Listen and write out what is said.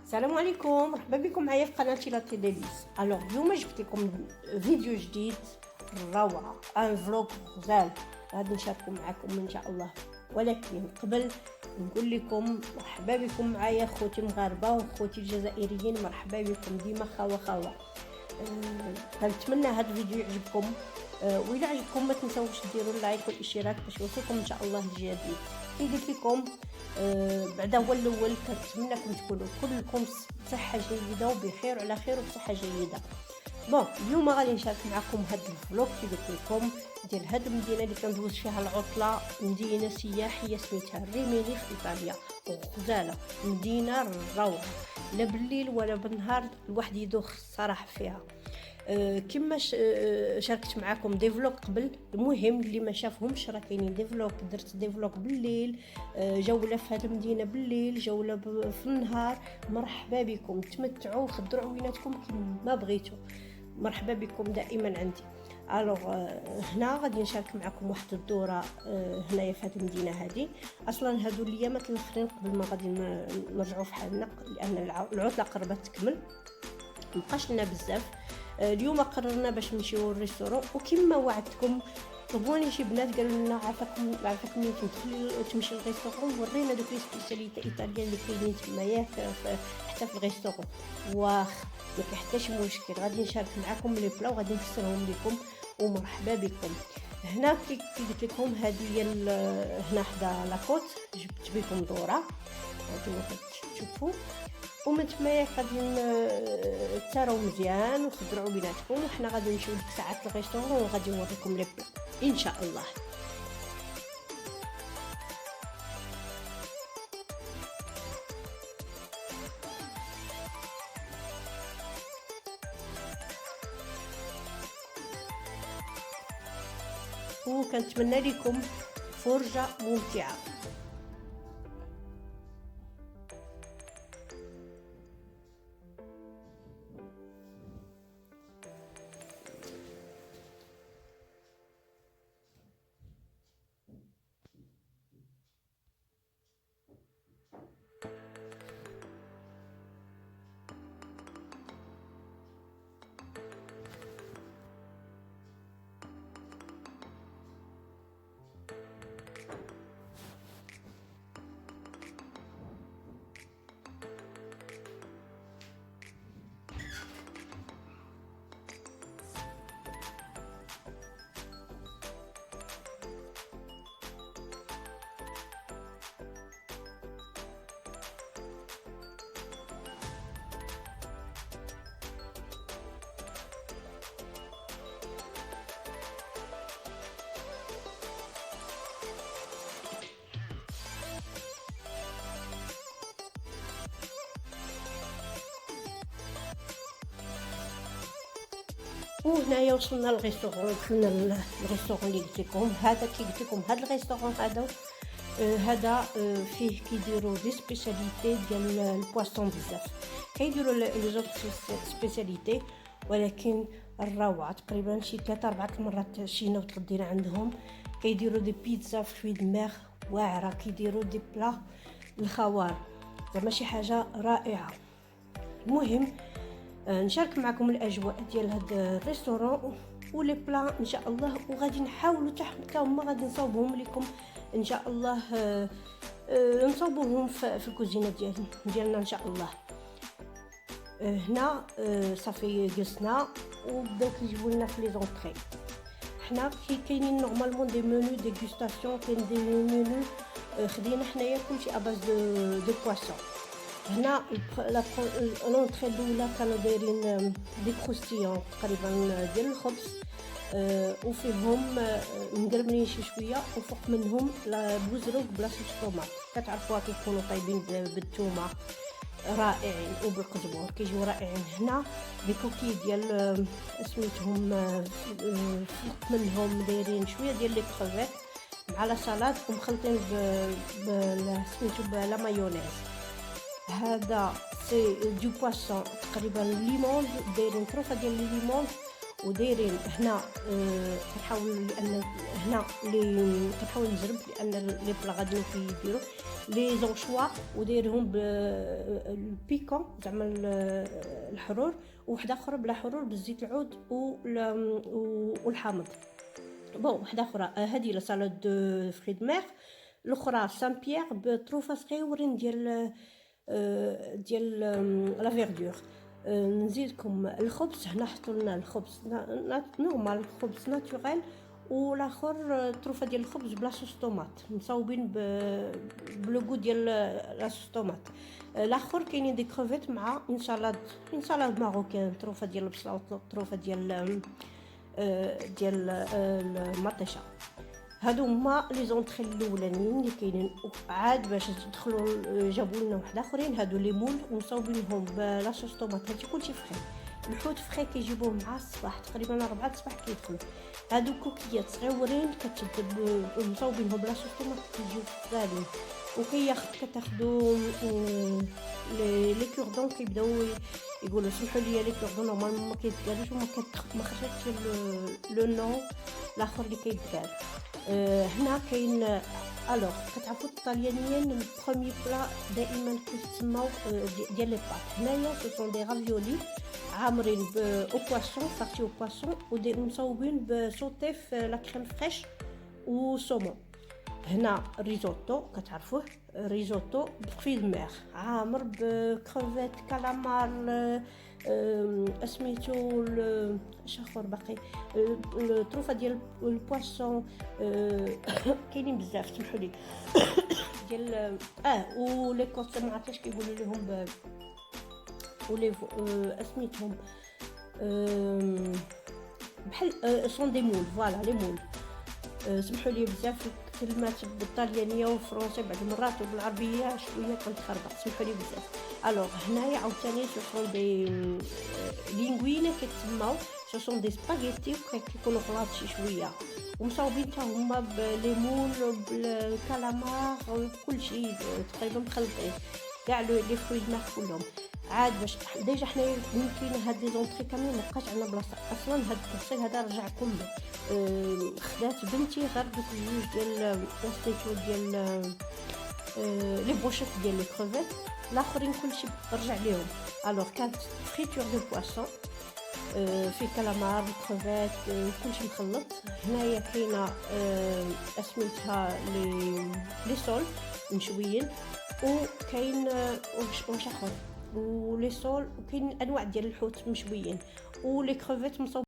السلام عليكم، مرحبا بكم معايا في قناتي لا تيليليس. الوغ اليوم جبت لكم فيديو جديد روعه، ان فلوق غزال غادي نشاركو معكم ان شاء الله. ولكن قبل نقول لكم مرحبا بكم معايا خوتي المغاربه وخوتي الجزائريين، مرحبا بكم ديما خوا. كنتمنى هذا الفيديو يعجبكم، وإلا عجبكم ما تنساوش ديروا اللايك والاشتراك باش يوصلكم ان شاء الله الجديد. كي قلت لكم بعدا هو الاول، كنتمنىكم تكونوا كلكم بصحه جيده وبخير وعلى خير وبصحه جيده. اليوم غادي نشارك معكم هذا الفلوق كي قلت لكم ديال هذه المدينه اللي كندوز فيها العطله، مدينه سياحيه سميتها ريميني في ايطاليا وغزاله. مدينه روعه، لا بالليل ولا بالنهار الواحد يدوخ الصراحه فيها. كما شاركت معكم دي فلوق قبل، المهم اللي ما شافهمش راه كاينين دي فلوق. درت دي فلوق بالليل، جوله في هذه المدينه بالليل، جوله في النهار. مرحبا بكم، تمتعوا خدروا عويناتكم كما بغيتوا. مرحبا بكم دائما عندي. الوغ هنا غادي نشارك معكم واحد الدوره هنايا في هذه المدينه هذه. اصلا هادو الايامات الاخرين قبل ما غادي نرجعوا في حالنا، لان العطله قربت تكمل مبقاش لنا بزاف. اليوم قررنا باش نمشيو للريستورون، وكما وعدتكم طلبوني شي بنات قالوا لنا عافاكم ملي تمشي للريستورون ورينا دوك لي سبيسياليتي ايطاليان اللي كاينين تمايا حتى في الريستورون. واخ ما كاين حتى شي مشكل، غادي نشارك معكم لي بلا وغادي نفسرهم لكم. ومرحبا بكم. هنا كي قلت لكم هذه هي هنا حدا لاكوت، جبت بكم دوره هانتوما كتشوفوا، ومن تمايا غادي تساراو مزيان وخضروا بيناتكم، وحنا غادي نمشيو ديك ساعات للريستورون وغادي نوريكم لي بلا ان شاء الله. وكنتمنى لكم فرجه ممتعه. وهنايا وصلنا للريستورون، دخلنا للريستورون اللي قلت لكم. هذا كي قلت لكم هذا الريستورون هذا فيه كيديروا دي سبيسياليتي ديال البواسون بزاف، كيديروا لي زوط سبيسياليتي، ولكن الروعه تقريبا شي 3-4 المرات شينا وتغدينا عندهم. كيديروا دي بيتزا فروي د مير واعره، كيديروا دي بلا الخوار، زعما شي حاجه رائعه. المهم نشارك معكم الاجواء ديال هذا الريستورون ولي بلا ان شاء الله، وغادي نحاولوا حتى هما غادي نصاوبهم لكم ان شاء الله. نصاوبوهم في الكوزينه ديالنا ان شاء الله. هنا صافي جلسنا وبداو كيجيبوا لنا في لي زونطري. حنا كاينين نورمالمون دي منيو ديغوستاسيون، كاين دي منيو خدينا حنايا كلشي اباز دو بواسون. هنا لونطري الاولى كانوا دايرين دي كروستيون تقريبا ديال الخبز، وفيهم مقرملين شويه، وفوق منهم بوزروق بلاصه الطوماط، كتعرفوها كيكونوا طايبين بالثومه رائعين وبالقزبور، كيجيو رائعين. هنا دي كوكي ديال سميتهم، فوق منهم دايرين شويه ديال لي كروفيت مع لا سالاد ومخلطين سميتو بلا مايونيز. هذا سي دو بواسون تقريبا ليمون، دايرين طروفه ديال الليمون ودايرين هنا كنحاول لان هنا اللي كنحاول نجرب لان لي بلا غادي كيديروا لي زونشوا ودايرهم بالبيكون زعما الحرور، وواحده اخرى بلا حرور بالزيت العود والحامض. بون واحده اخرى هذه لا سالاد دو فري دو مير، الاخرى سان بيير بطروفه صغيورين ديال لا فيردور. نزيدكم الخبز، هنا حطوا لنا الخبز نورمال، الخبز ناتوريل، والاخر طروفه ديال الخبز بلا صوص طوماط مصاوبين بلوغو ديال لا صوص طوماط. الاخر كاينين دي كروفيت مع اون سالاد ماروكان، طروفه ديال البصله وطروفه ديال المطيشه. هادو هما لي زونطري الاولانيين اللي كاينين. عاد باش تدخلوا جابوا لنا واحد اخرين، هادو لي مول ومصاوبينهم بلا صوص طوماط. هادشي كلشي فري، الحوت فري كيجيبوه مع الصباح تقريبا 4 الصباح كيدخلوا. هادو كوكيات صغيورين كتشد مصاوبينهم بلا صوص طوماط كيجيو غاليين. كتاخدوا لي كوردون كيبداو يقولوا سمحوا لي لي كوردون نورمالمون ما كيتقالوش وما خرجتش لو نو الاخر اللي كيتقال. هنا كاين الوغ كتعرفوا الطاليانيين البروميي بلا دائما كيتسموا ديال لي بات. هنايا سو سون دي رافيولي عامرين او بواسون، سارتي او بواسون ومصاوبين بسوطي في لا كريم فريش وسومون. هنا ريزوتو كتعرفوه، ريزوتو بفري دو مير عامر بكروفيت كالامار اسميتو شاخور باقي الطروفه ديال البواسون كاينين بزاف سمحوا لي ديال ولي كوت ما عرفتش كيقولوا لهم ولي اسميتهم بحال سون دي مول، فوالا لي مول. سمحوا لي بزاف كلمات بالطاليانيه والفرنسيه بعض المرات وبالعربيه شويه كنتخربق، سمحوا لي بزاف. الوغ هنايا عاوتاني سو سون دي لينغوين كيتسموا، سو سون دي سباغيتي كيكونوا خلاص شويه ومصاوبين حتى هما بليمون بالكالامار كلشي تقريبا مخلطين كاع لي فروي ماك كلهم. عاد باش ديجا حنايا ممكن هاد لي زونطري كاملين مابقاش عندنا بلاصه اصلا. هاد التفصيل هذا رجع كله خدات بنتي غير دوك الجوج ديال لاستيتو ديال لي بروشيت ديال لي كروفيت، الاخرين كلشي رجع ليهم. الوغ كانت فريتور دو بواسون في كالامار كروفيت كلشي مخلط. هنايا كاينه اسميتها لي سول مشويين، وكاين واش اخر ولي سول، وكاين انواع ديال الحوت مشويين ولي كروفيت مصوبين